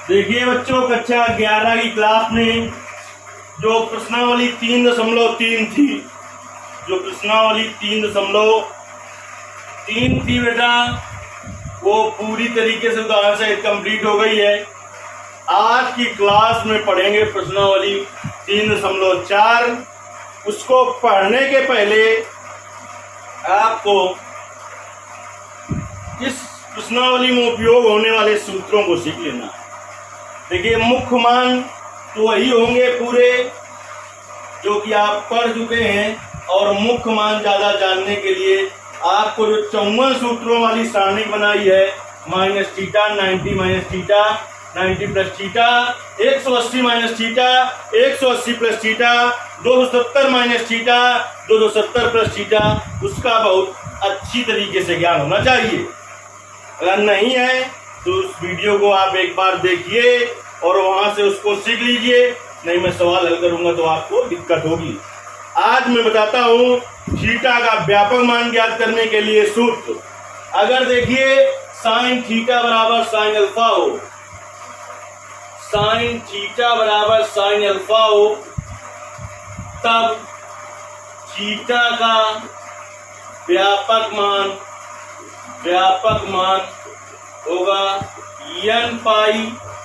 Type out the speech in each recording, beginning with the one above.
देखिए बच्चों, कक्षा 11 की क्लास में जो प्रश्नावली 3.3 थी, जो प्रश्नावली 3.3 थी बेटा, वो पूरी तरीके से उदाहरण से कंप्लीट हो गई है। आज की क्लास में पढ़ेंगे प्रश्नावली 3.4। उसको पढ़ने के पहले आपको इस प्रश्नावली में उपयोग होने वाले सूत्रों को सीख लेना है। देखिए, मुख्य मान तो वही होंगे पूरे जो कि आप पढ़ चुके हैं, और मुख्य मान ज़्यादा जानने के लिए आपको जो 54 सूत्रों वाली सारणी बनाई है, minus theta, 90 minus theta, 90 plus theta, 180 minus theta, 180 plus theta, 270 minus theta, 270 plus theta, उसका बहुत अच्छी तरीके से ज्ञान होना चाहिए। अगर नहीं है तो उस वीडियो को आप एक बार देखिए और वहां से उसको सीख लीजिए, नहीं मैं सवाल हल करूंगा तो आपको दिक्कत होगी। आज मैं बताता हूँ थीटा का व्यापक मान ज्ञात करने के लिए सूत्र। अगर देखिए साइन थीटा बराबर साइन अल्फा हो, साइन थीटा बराबर साइन अल्फा हो, तब थीटा का व्यापक मान होगा n पाई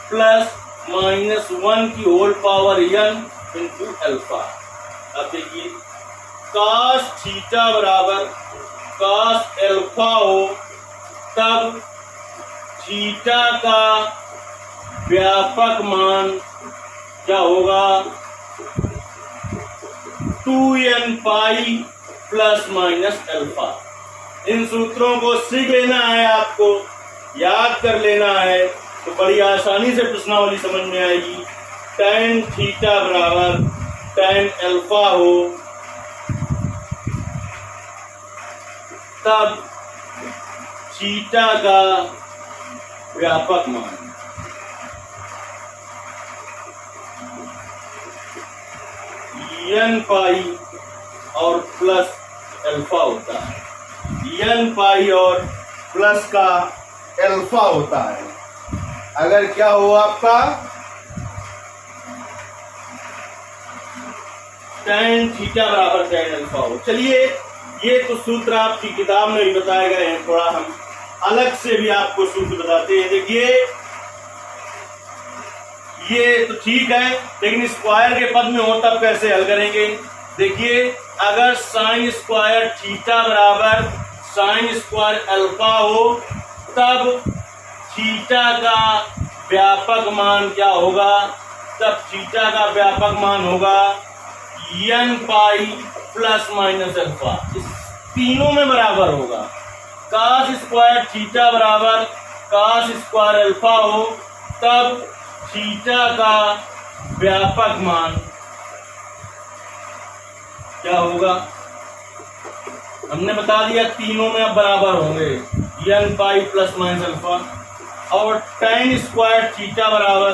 प्लस माइनस 1 की whole power n into alpha. अब देखिए, cos थीटा बराबर cos अल्फा हो, तब थीटा का व्यापक मान क्या होगा, 2n pi plus minus alpha. इन सूत्रों को सीख लेना है, आपको याद कर लेना है, तो बड़ी आसानी से प्रश्नावली समझ में आएगी। tan थीटा बराबर tan अल्फा हो, तब थीटा का व्यापक मान n पाई और प्लस अल्फा होता है। n पाई और प्लस का अल्फा होता है। अगर क्या हो आपका tan थीटा बराबर tan अल्फा हो। चलिए, ये तो सूत्र आपकी किताब में भी बताए गए हैं, थोड़ा हम अलग से भी आपको सूत्र बताते हैं। देखिए, ये तो ठीक है, लेकिन स्क्वायर के पद में हो तब कैसे हल करेंगे। देखिए, अगर साइन स्क्वायर थीटा बराबर साइन स्क्वायर अल्फा हो, तब थीटा का व्यापक मान क्या होगा, तब थीटा का व्यापक मान होगा n pi plus minus alpha. इस तीनों में बराबर होगा। cos स्क्वायर थीटा बराबर cos स्क्वायर अल्फा हो, तब थीटा का व्यापक मान क्या होगा, हमने बता दिया तीनों में अब बराबर होंगे, n pi plus minus alpha. और tan स्क्वायर थीटा बराबर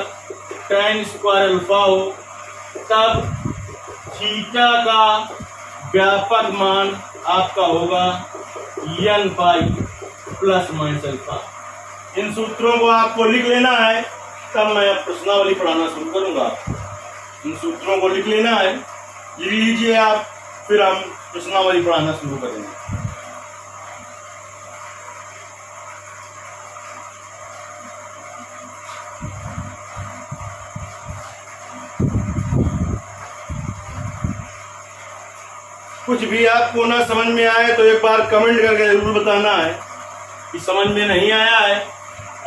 tan स्क्वायर अल्फा हो, तब थीटा का व्यापक मान आपका होगा n pi plus minus alpha. इन सूत्रों को आपको लिख लेना है, तब मैं प्रश्नावली पढ़ाना शुरू करूंगा। इन सूत्रों को लिख लेना है, लिख लीजिए आप, फिर हम प्रश्नावली पढ़ाना शुरू करेंगे। कुछ भी आपको ना समझ में आए तो एक बार कमेंट करके जरूर बताना है कि समझ में नहीं आया है।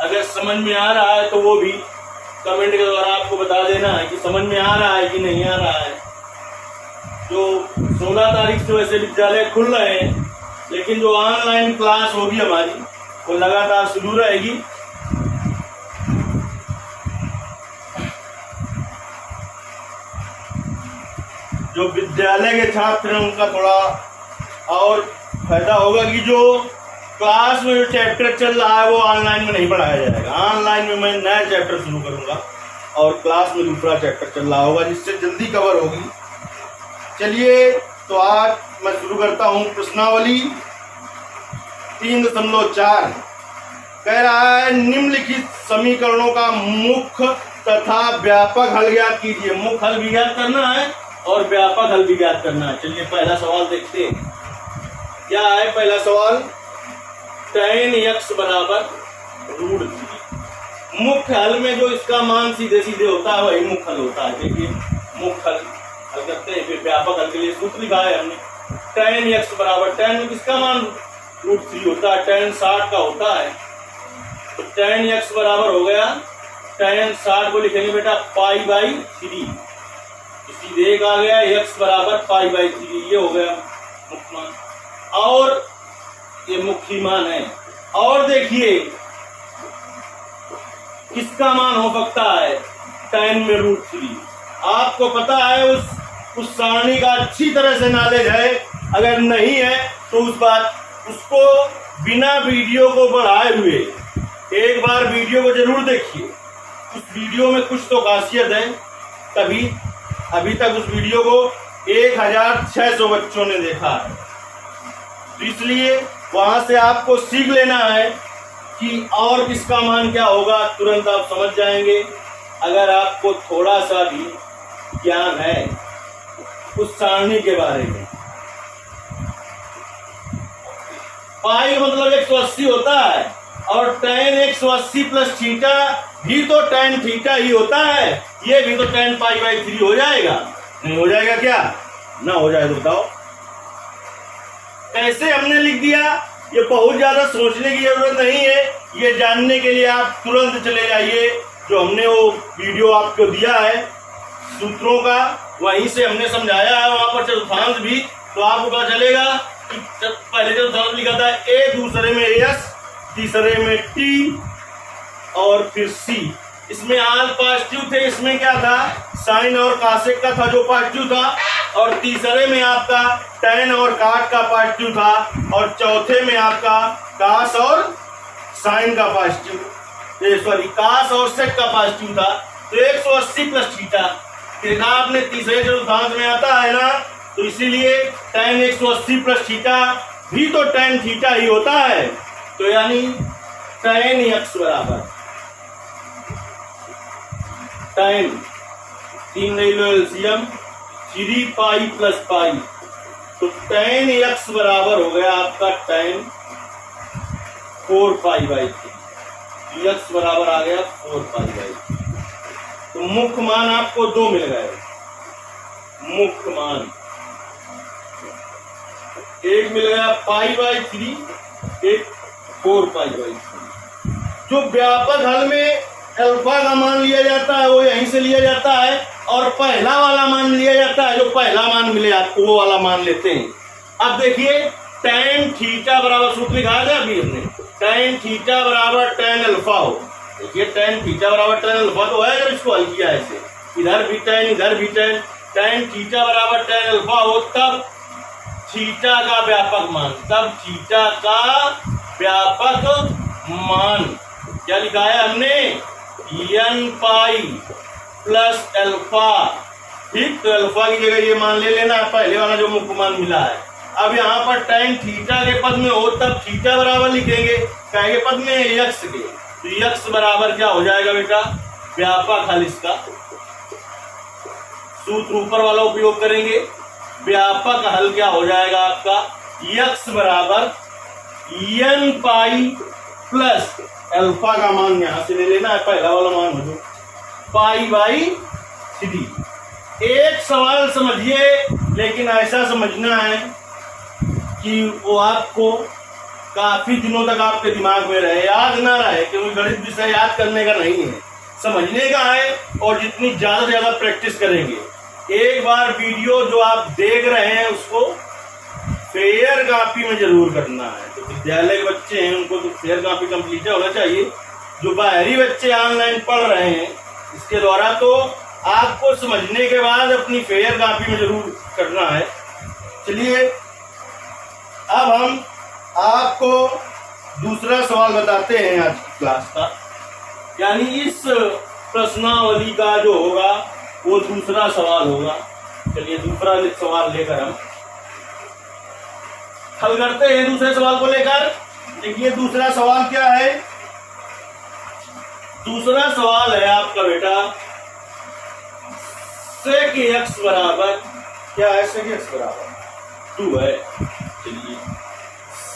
अगर समझ में आ रहा है तो वो भी कमेंट के द्वारा आपको बता देना है कि समझ में आ रहा है कि नहीं आ रहा है। जो 16 तारीख से वैसे विद्यालय खुल रहे हैं, लेकिन जो ऑनलाइन क्लास होगी हमारी वो लगातार शुरू रहेगी। जो विद्यालय के छात्र हैं उनका थोड़ा और फायदा होगा कि जो क्लास में जो चैप्टर चल रहा है वो ऑनलाइन में नहीं पढ़ाया जाएगा। ऑनलाइन में मैं नया चैप्टर शुरू करूंगा और क्लास में दूसरा चैप्टर चल रहा होगा, जिससे जल्दी कवर होगी। चलिए, तो आज मैं शुरू करता हूं प्रश्नावली 3.4। कह रहा है निम्नलिखित समीकरणों का मुख्य तथा व्यापक हल ज्ञात कीजिए। मुख्य हल भी ज्ञात करना है और व्यापक हल भी ज्ञात करना है। चलिए पहला सवाल देखते हैं। क्या है पहला सवाल? tan x बराबर √3। मुख्य हल में जो इसका मान सीधे सीधे होता है वही मुख्य हल होता है। देखिए मुख्य हल करते हैं, फिर व्यापक हल के लिए सूत्र लिखा है हमने। tan x बराबर tan में किसका मान √3 होता है, tan 60 का होता है। तो tan x बराबर हो गया, tan 60 को लिखेंगे बेटा π/3, तो सीधे एक आ गया x बराबर π/3, ये हो गया मुख्य मान। और ये मुख्य मान है। और देखिए किसका मान हो सकता है tan में √3। आपको पता है उस सारणी का अच्छी तरह से नॉलेज है। अगर नहीं है तो उसको बिना वीडियो को बढ़ाए हुए एक बार वीडियो को जरूर देखिए। उस वीडियो में कुछ तो खासियत है, तभी अभी तक उस वीडियो को 1600 बच्चों ने देखा है। तो इसलिए वहां से आपको सीख लेना है कि और किसका मान क्या होगा, तुरंत आप समझ जाएंगे। अगर आपको थोड़ा सा भी ज्ञान है उस सारणी के बारे में। पाई मतलब 180 होता है और tan 180 प्लस थीटा भी तो tan थीटा ही होता है। ये भी तो tan π/3 हो जाएगा। नहीं हो जाएगा क्या? ना हो जाए तो बताओ कैसे हमने लिख दिया। ये बहुत ज्यादा सोचने की जरूरत नहीं है। ये जानने के लिए आप तुरंत चले जाइए, जो हमने वो वीडियो आपको दिया है सूत्रों का, वहीं से हमने समझाया है। वहां पर चतुर्थांश भी, तो आपको पता चलेगा कि पहले चतुर्थांश लिखा था a, दूसरे में s, तीसरे में t और फिर c। इसमें आल पॉजिटिव थे, इसमें क्या था साइन और कासेक का था जो पॉजिटिव था, और तीसरे में आपका tan और काट का पॉजिटिव था, और चौथे में आपका कास और साइन का पॉजिटिव, सॉरी कास और सेक का पॉजिटिव था। तो 180 प्लस थीटा देखा आपने तीसरे चतुर्थांश में आता है ना, तो इसीलिए tan 180 प्लस थीटा भी तो tan थीटा ही होता है। तो यानी tan x बराबर tan 3 ले लो एलसीएम 3π प्लस π, तो tan x बराबर हो गया आपका tan 4π/3। x बराबर आ गया 4π/3। तो मुख्य मान आपको 2 मिल गए। मुख्य मान एक मिल गया π/3, एक 4π/3। जो व्यापक हल में अल्फा का मान लिया जाता है वो यहीं से लिया जाता है, और पहला वाला मान लिया जाता है जो पहला मान मिले आपको वो वाला मान लेते हैं। अब देखिए tan थीटा बराबर सूत्र लिखा है अभी हमने, tan थीटा बराबर tan अल्फा हो। देखिए tan थीटा बराबर tan अल्फा तो है, जब इसको हल किया ऐसे, इधर भी tan इधर भी tan थीटा बराबर tan अल्फा हो, तब थीटा का व्यापक मान, तब थीटा का व्यापक मान क्या लिखा है हमने, n π प्लस अल्फा। ठीक, तो अल्फा की जगह ये मान ले लेना पहले वाला जो मुख्य मान मिला है। अब यहाँ पर tan थीटा के पद में हो तब थीटा बराबर लिखेंगे, क्या के पद में x के, तो x बराबर क्या हो जाएगा बेटा, व्यापक हल। इसका सूत्र ऊपर वाला उपयोग करेंगे। व्यापक हल क्या हो जाएगा आपका, x बराबर n π प्लस अल्फा का मान यहां से ले लेना है, पहला वाला मान हो π/3। एक सवाल समझिए, लेकिन ऐसा समझना है कि वो आपको काफी दिनों तक आपके दिमाग में रहे, याद ना रहे, क्योंकि गणित विषय याद करने का नहीं है, समझने का है। और जितनी ज्यादा से ज्यादा प्रैक्टिस करेंगे, एक बार वीडियो जो आप देख रहे हैं उसको फेयर कॉपी में जरूर करना है। तो विद्यालय के बच्चे हैं उनको तो फेयर कॉपी कंप्लीट होना चाहिए। जो बाहरी बच्चे ऑनलाइन पढ़ रहे हैं इसके द्वारा, तो आपको समझने के बाद अपनी फेयर कॉपी में जरूर करना है। चलिए अब हम आपको दूसरा सवाल बताते हैं आज की क्लास का, यानी इस प्रश्नावली का जो होगा वो दूसरा सवाल होगा। चलिए दूसरा सवाल लेकर हम हल करते हैं दूसरे सवाल को लेकर। देखिए दूसरा सवाल क्या है, दूसरा सवाल है आपका बेटा, सेक एक्स बराबर क्या है? सेक एक्स बराबर 2 है। चलिए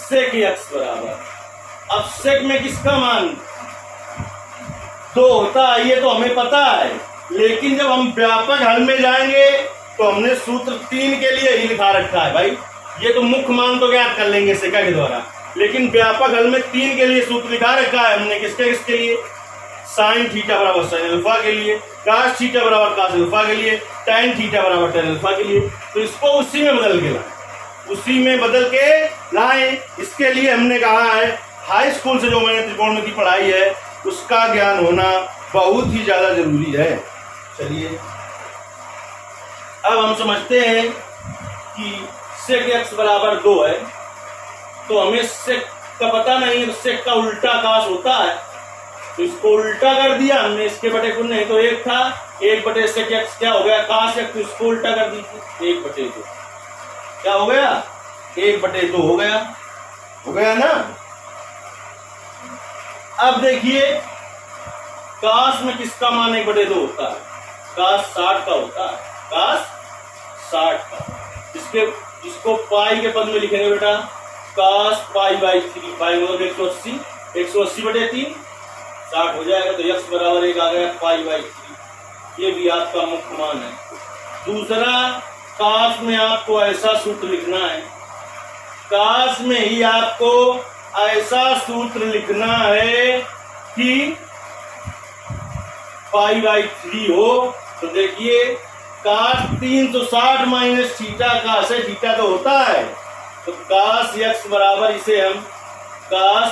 सेक एक्स बराबर, अब सेक में किसका मान 2 होता है, ये तो हमें पता है, लेकिन जब हम व्यापक हल में जाएंगे तो हमने सूत्र 3 के लिए ही लिखा रखा है भाई। ये तो मुख्य मान तो ज्ञात कर लेंगे सेका के द्वारा, लेकिन व्यापक हल में 3 के लिए सूत्र लिखा रखा है हमने। किसके लिए? साइन थीटा बराबर साइन अल्फा के लिए, कास थीटा बराबर कास अल्फा के लिए, टैन थीटा बराबर टैन अल्फा के लिए। तो इसको उसी में बदल के लाएं, उसी में बदल के लाएं। इसके लिए हमने कहा है हाई स्कूल से जो मैंने त्रिकोणमिति पढ़ाई है उसका ज्ञान होना बहुत ही ज्यादा जरूरी है। चलिए अब हम समझते हैं कि सेक एक्स बराबर 2 है, तो हमें सेक का पता नहीं है, सेक का उल्टा कास होता है, तो इसको उल्टा कर दिया हमने, इसके बटे को नहीं तो 1 था, 1 बटे सेक एक्स क्या हो गया कास एक्स, तो इसको उल्टा कर दीजिए 1 बटे 2 क्या हो गया 1 बटे 2 हो गया ना। अब देखिए कास में किसका मान 1 बटे 2 होता है? कास 60 का होता है, कास 60 का। इसको पाई के पद में लिखेंगे बेटा, कास पाई बाई 3, पाई मतलब 180, 180 बटे 3 60 हो जाएगा, तो x बराबर 1 आ गया पाई बाई 3। ये भी आपका मुख्य मान है। दूसरा, कास में आपको ऐसा सूत्र लिखना है, कास में ही आपको ऐसा सूत्र लिखना है कि पाई बाई 3 हो। तो देखिए कास 360 माइनस थीटा, कास है थीटा तो होता है, तो कास x बराबर इसे हम कास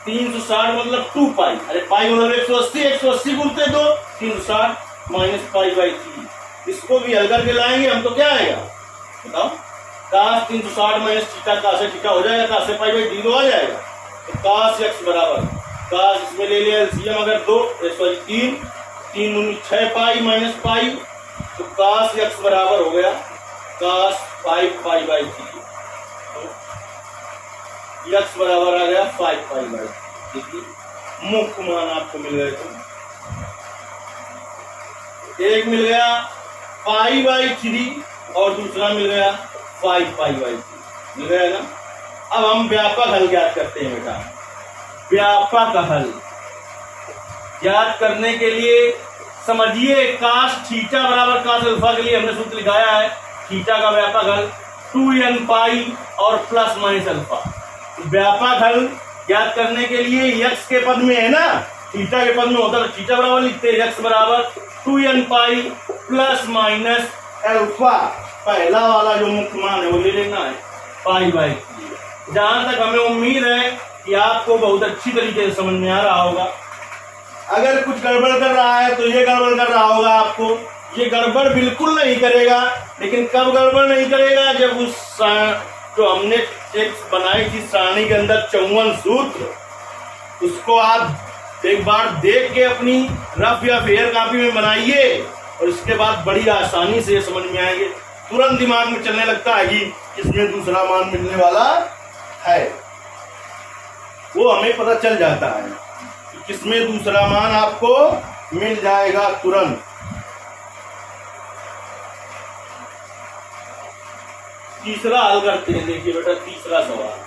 360 मतलब 2 पाई, अरे पाई मतलब 180, 180 बोलते दो 360 माइनस पाई बाई 3। इसको भी हल करके लाएंगे हम तो क्या आएगा बताओ? कास 360 माइनस थीटा, कास है थीटा हो जाएगा, कास से पाई बाई 3 आ जाएगा। तो कास x बराबर, कास इसमें ले लिया एलसीएम अगर 2 सॉरी 3 दूनी 6 पाई माइनस पाई, तो कास x बराबर हो गया कास 5 पाई बाई 3, तो x बराबर आ गया 5 पाई बाई 3। देखिए मुख्य मान आपको मिल गए, तो एक मिल गया पाई बाई 3 और दूसरा मिल गया 5 पाई बाई 3 मिल गया ना। अब हम व्यापक हल ज्ञात करते हैं बेटा। व्यापक हल ज्ञात करने के लिए समझिए कास थीटा बराबर कास अल्फा के लिए हमने सूत्र लिखाया है, थीटा का व्यापक हल 2n पाई और प्लस माइनस अल्फा। व्यापक हल ज्ञात करने के लिए x के पद में है ना, थीटा के पद में होता है तो थीटा बराबर लिखते हैं, x बराबर 2n pi plus minus alpha. पहला वाला जो मुख्य मान है वो ले लेना है पाई बाई 3। जहां तक हमें उम्मीद है कि आपको बहुत अच्छी तरीके से समझ में आ रहा होगा। अगर कुछ गड़बड़ कर रहा है तो ये गड़बड़ कर रहा होगा आपको, ये गड़बड़ बिल्कुल नहीं करेगा। लेकिन कब गड़बड़ नहीं करेगा? जब उस जो हमने एक बनाई थी सारणी के अंदर 54 सूत्र, उसको आप एक बार देख के अपनी रफ या फेयर कॉपी में बनाइए और इसके बाद बड़ी आसानी से समझ में आएंगे। तुरंत दिमाग में चलने लगता है कि इसमें दूसरा मान मिलने वाला है, वो हमें पता चल जाता है कि किसमें दूसरा मान आपको मिल जाएगा तुरंत। तीसरा हल करते हैं। देखिए बेटा तीसरा सवाल,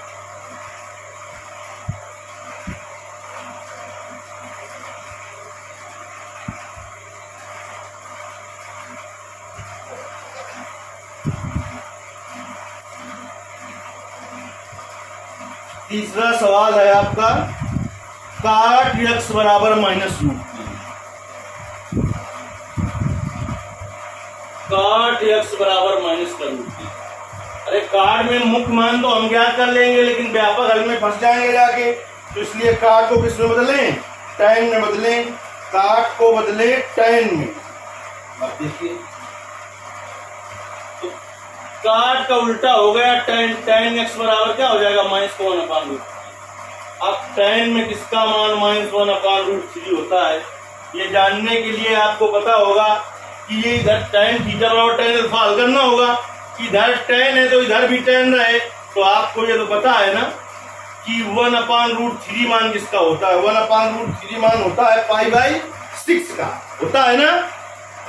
तीसरा सवाल है आपका काट x बराबर माइनस रूट 3, काट x बराबर माइनस का रूट 3। अरे काट में मुख्य मान तो हम ज्ञात कर लेंगे, लेकिन व्यापक हल में फंस जाएंगे जाके, तो इसलिए काट को किस में बदलें? टैन में बदलें, काट को बदले टैन में। अब देखिए तो काट का उल्टा हो गया टैन, टैन एक्स बराबर क्या हो जाएगा? माइनस 1/√3। अब टैन में किसका मान माइनस 1/√3 होता है? ये जानने के लिए आपको पता होगा कि ये इधर टैन थीटा बराबर टैन अल्फा हल करना होगा। इधर टैन है तो इधर भी टैन रहे, तो आपको ये तो पता है ना कि 1/√3 मान किसका होता है? 1/√3 मान होता है π/6 का, होता है ना।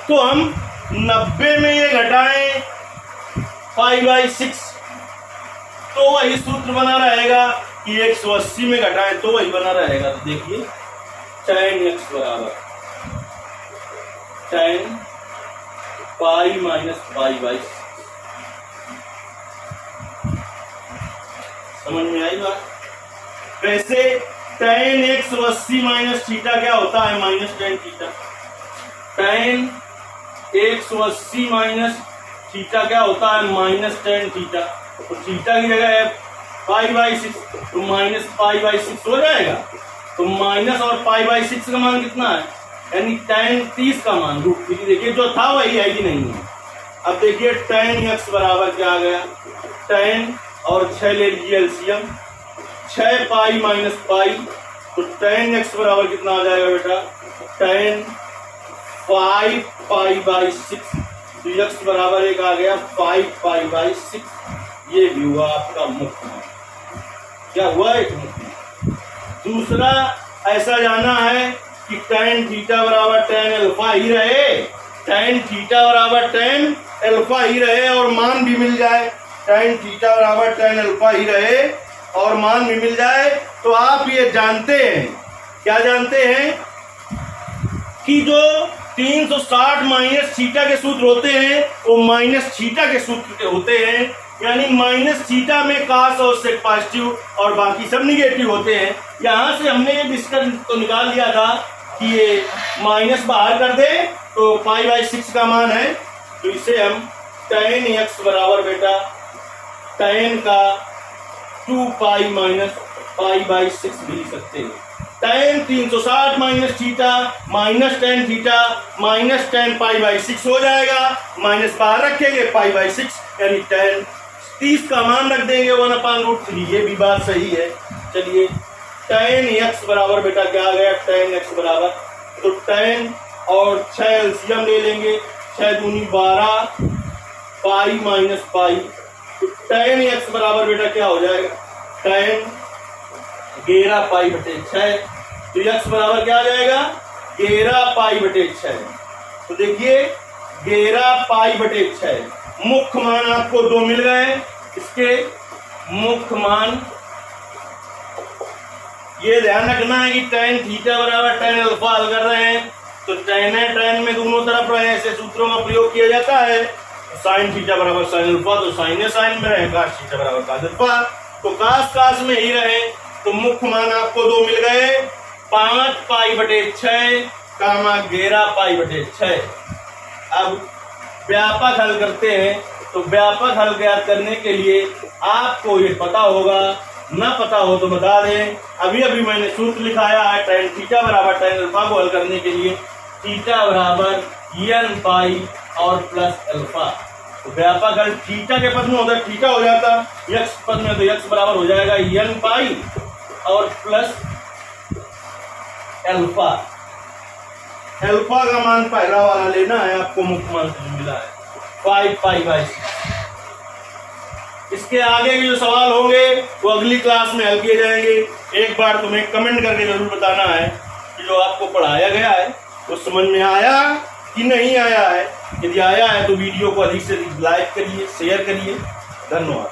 तो हम 90 में ये घटाएं π/6 तो वही सूत्र बना रहेगा कि 180 में घटाएं तो वही बना रहेगा। तो देखिए tan x बराबर tan π-π/6। समझ में आई बात? वैसे tan 180 माइनस थीटा क्या होता है? Minus tan theta. tan 180 minus theta क्या होता है? Minus tan theta. तो थीटा की जगह है π/6 तो माइनस π/6 हो जाएगा। तो माइनस और π/6 का मान कितना है? यानी tan 30 का मान √3। देखिए जो था वही है कि नहीं है। अब देखिए tan x बराबर क्या आ गया? tan और 6 ले लीजिए एलसीएम, 6 पाई माइनस पाई, तो tan x बराबर कितना आ जाएगा बेटा? tan 5 π/6। तो x बराबर एक आ गया 5 π/6। ये भी हुआ आपका मुख्य मान। क्या हुआ? एक मुख्य मान। दूसरा ऐसा जाना है कि tan थीटा बराबर tan अल्फा ही रहे, tan थीटा बराबर tan अल्फा ही रहे और मान भी मिल जाए। tan थीटा बराबर tan अल्फा ही रहे और मान भी मिल जाए। तो आप ये जानते हैं, क्या जानते हैं कि जो 360 माइनस थीटा के सूत्र होते हैं वो माइनस थीटा के सूत्र के होते हैं। यानी माइनस थीटा में cos और sec पॉजिटिव और बाकी सब निगेटिव होते हैं। यहाँ से हमने ये डिस्कस तो निकाल लिया था कि ये माइनस बाहर कर दे तो π/6 का मान है। तो इसे हम tan x बराबर बेटा tan का 2 पाई माइनस π/6 भी लिख सकते हैं। tan 360 minus theta minus tan theta minus tan π/6 हो जाएगा। माइनस बाहर रखेंगे π/6 यानी tan 30 का मान रख देंगे 1/√3। ये भी बात सही है। चलिए tan x बराबर बेटा क्या आ गया? tan x बराबर तो tan और 6 एलसीएम ले लेंगे, 6 दूनी 12 पाई माइनस पाई। तो tan x बराबर बेटा क्या हो जाएगा? tan 11 π/6। तो x बराबर क्या आ जाएगा? 11 π/6। तो देखिए 11 π/6 मुख्य मान आपको 2 मिल गए। इसके मुख्य मान ये ध्यान रखना है कि tan थीटा बराबर tan अल्फा हल कर रहे हैं तो tan है tan में दोनों तरफ रहे, ऐसे सूत्रों का प्रयोग किया जाता है। sin थीटा बराबर sin अल्फा तो sin है sin में रहे, cos थीटा बराबर cos अल्फा तो cos में ही रहे। तो मुख्य मान आपको 2 मिल गए, 5 π/6 कामा 11 π/6। अब व्यापक हल करते हैं। तो व्यापक हल ज्ञात करने के लिए आपको ये पता होगा, ना पता हो तो बता दें। अभी अभी मैंने सूत्र लिखाया है tan थीटा बराबर tan अल्फा को हल करने के लिए थीटा बराबर n पाई और प्लस अल्फा। तो व्यापक हल थीटा के पद में होता है थीटा हो जाता, x पद में तो x बराबर हो जाएगा n पाई और प्लस अल्फा। अल्फा का मान पहला वाला लेना है, आपको मुख्य मान से मिला है 5 π/6। इसके आगे के जो सवाल होंगे वो अगली क्लास में हल किए जाएंगे। एक बार तुम्हें कमेंट करके जरूर बताना है कि जो आपको पढ़ाया गया है वो समझ में आया कि नहीं आया है। यदि आया है तो वीडियो को अधिक से अधिक लाइक करिए, शेयर करिए। धन्यवाद।